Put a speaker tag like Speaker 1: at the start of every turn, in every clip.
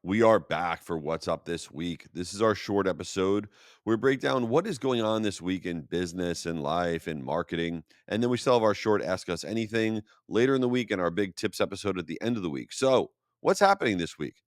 Speaker 1: We are back for What's Up This Week. This is our short episode where we break down what is going on this week in business and life and marketing. And then we still have our short Ask Us Anything later in the week and our big tips episode at the end of the week. So, what's happening this week?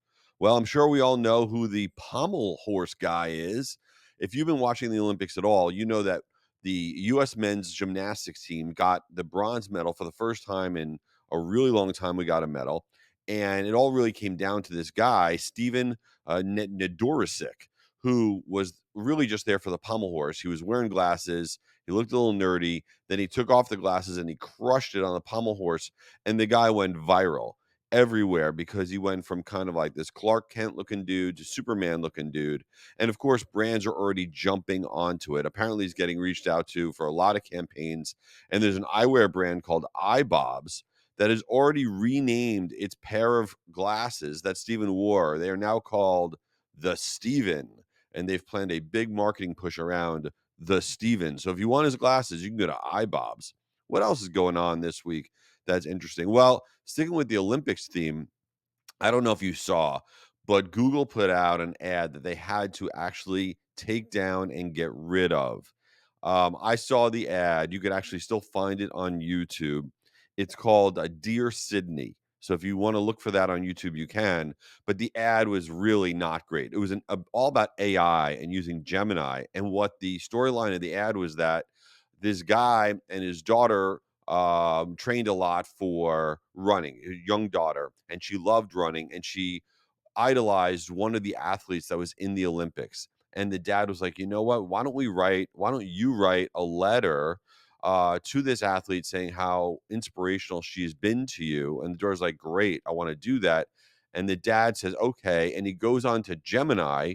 Speaker 1: Well, I'm sure we all know who the Pommel horse guy is. If you've been watching the Olympics at all, you know that the U.S. men's gymnastics team got the bronze medal for the first time in a really long time. We got a medal. And it all really came down to this guy, Stephen Nedorozic, who was really just there for the pommel horse. He was wearing glasses. He looked a little nerdy. Then he took off the glasses and he crushed it on the pommel horse. And the guy went viral everywhere because he went from kind of like this Clark Kent looking dude to Superman looking dude. And of course, brands are already jumping onto it. Apparently, he's getting reached out to for a lot of campaigns. And there's an eyewear brand called iBobs that has already renamed its pair of glasses that Steven wore. They are now called the Steven, and they've planned a big marketing push around the Steven. So if you want his glasses, you can go to iBobs. What else is going on this week that's interesting? Well, sticking with the Olympics theme, I don't know if you saw, but Google put out an ad that they had to actually take down and get rid of. I saw the ad. You could actually still find it on YouTube. It's called Dear Sydney. So if you want to look for that on YouTube, you can. But the ad was really not great. It was all about AI and using Gemini. And what the storyline of the ad was that this guy and his daughter trained a lot for running, a young daughter, and she loved running and she idolized one of the athletes that was in the Olympics. And the dad was like, you know what? Why don't you write a letter to this athlete saying how inspirational she's been to you? And the daughter's like, great, I want to do that. And the dad says, okay. And he goes on to Gemini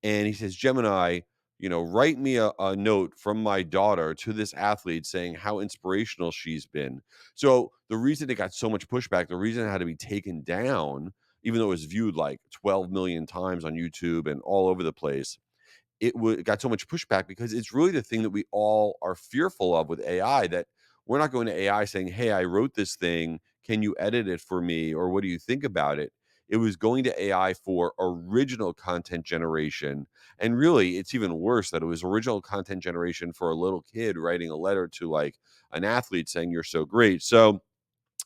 Speaker 1: and he says, Gemini, write me a note from my daughter to this athlete saying how inspirational she's been. So the reason it got so much pushback, the reason it had to be taken down, even though it was viewed like 12 million times on YouTube and all over the place, it got so much pushback because it's really the thing that we all are fearful of with AI, that we're not going to AI saying, hey, I wrote this thing. Can you edit it for me? Or what do you think about it? It was going to AI for original content generation. And really, it's even worse that it was original content generation for a little kid writing a letter to like an athlete saying, you're so great. So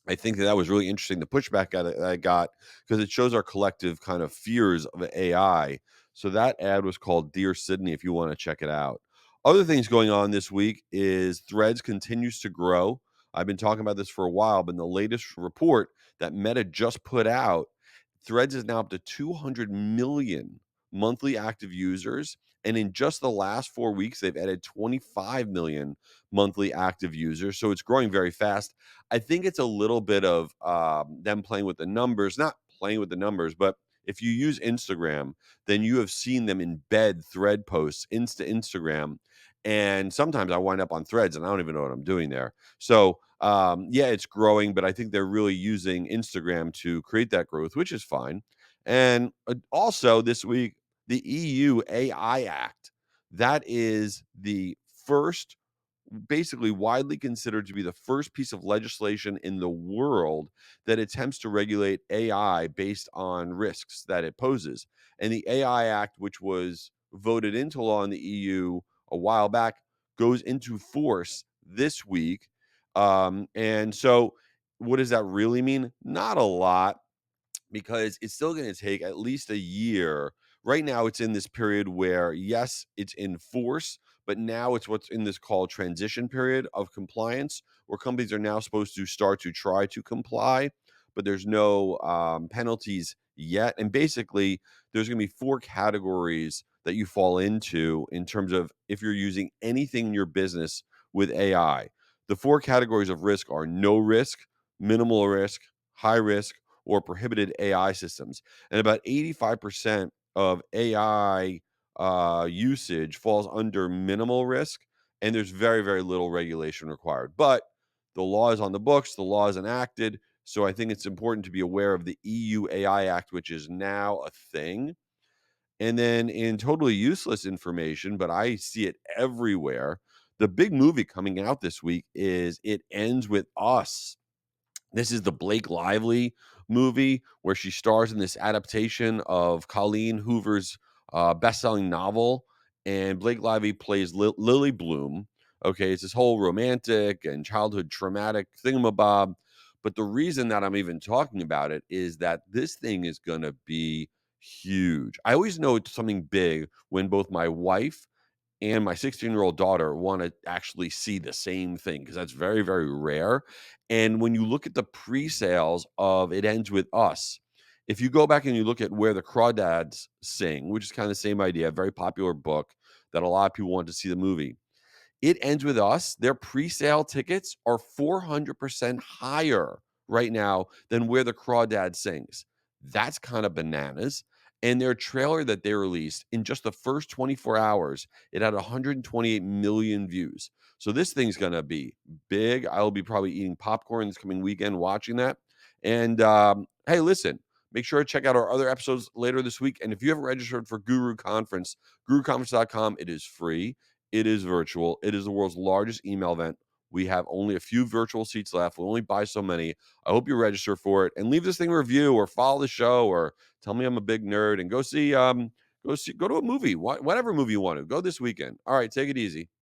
Speaker 1: I think that was really interesting, the pushback I got, because it shows our collective kind of fears of AI. So that ad was called Dear Sydney, if you want to check it out. Other things going on this week is Threads continues to grow. I've been talking about this for a while, but in the latest report that Meta just put out, Threads is now up to 200 million monthly active users. And in just the last 4 weeks, they've added 25 million monthly active users. So it's growing very fast. I think it's a little bit of them playing with the numbers, not playing with the numbers, but if you use Instagram, then you have seen them embed thread posts into Instagram. And sometimes I wind up on threads and I don't even know what I'm doing there. So, yeah, it's growing, but I think they're really using Instagram to create that growth, which is fine. And also this week, the EU AI Act, that is the first, basically widely considered to be the first piece of legislation in the world that attempts to regulate AI based on risks that it poses. And the AI Act, which was voted into law in the EU a while back, goes into force this week. And so, what does that really mean? Not a lot, because it's still going to take at least a year. Right now, it's in this period where, yes, it's in force, but now it's what's in this called transition period of compliance, where companies are now supposed to start to try to comply, but there's no penalties yet. And basically, there's going to be four categories that you fall into in terms of if you're using anything in your business with AI. The four categories of risk are no risk, minimal risk, high risk, or prohibited AI systems. And about 85% of AI usage falls under minimal risk, and there's very, very little regulation required. But the law is on the books, the law is enacted. So I think it's important to be aware of the EU AI Act, which is now a thing. And then in totally useless information, but I see it everywhere, the big movie coming out this week is It Ends With Us. This is the Blake Lively movie where she stars in this adaptation of Colleen Hoover's best-selling novel, and Blake Lively plays Lily Bloom. Okay, it's this whole romantic and childhood traumatic thingamabob. But the reason that I'm even talking about it is that this thing is going to be huge. I always know it's something big when both my wife and my 16-year-old daughter want to actually see the same thing because that's very, very rare. And when you look at the pre-sales of It Ends With Us, if you go back and you look at Where the Crawdads Sing, which is kind of the same idea, very popular book that a lot of people want to see the movie. It Ends With Us, their pre-sale tickets are 400% higher right now than Where the Crawdad Sings. That's kind of bananas. And their trailer that they released in just the first 24 hours, it had 128 million views. So this thing's going to be big. I'll be probably eating popcorn this coming weekend watching that. And hey, listen, make sure to check out our other episodes later this week. And if you haven't registered for Guru Conference, guruconference.com, it is free. It is virtual. It is the world's largest email event. We have only a few virtual seats left. We'll only buy so many. I hope you register for it and leave this thing a review or follow the show or tell me I'm a big nerd and go to a movie, whatever movie you want to. Go this weekend. All right, take it easy.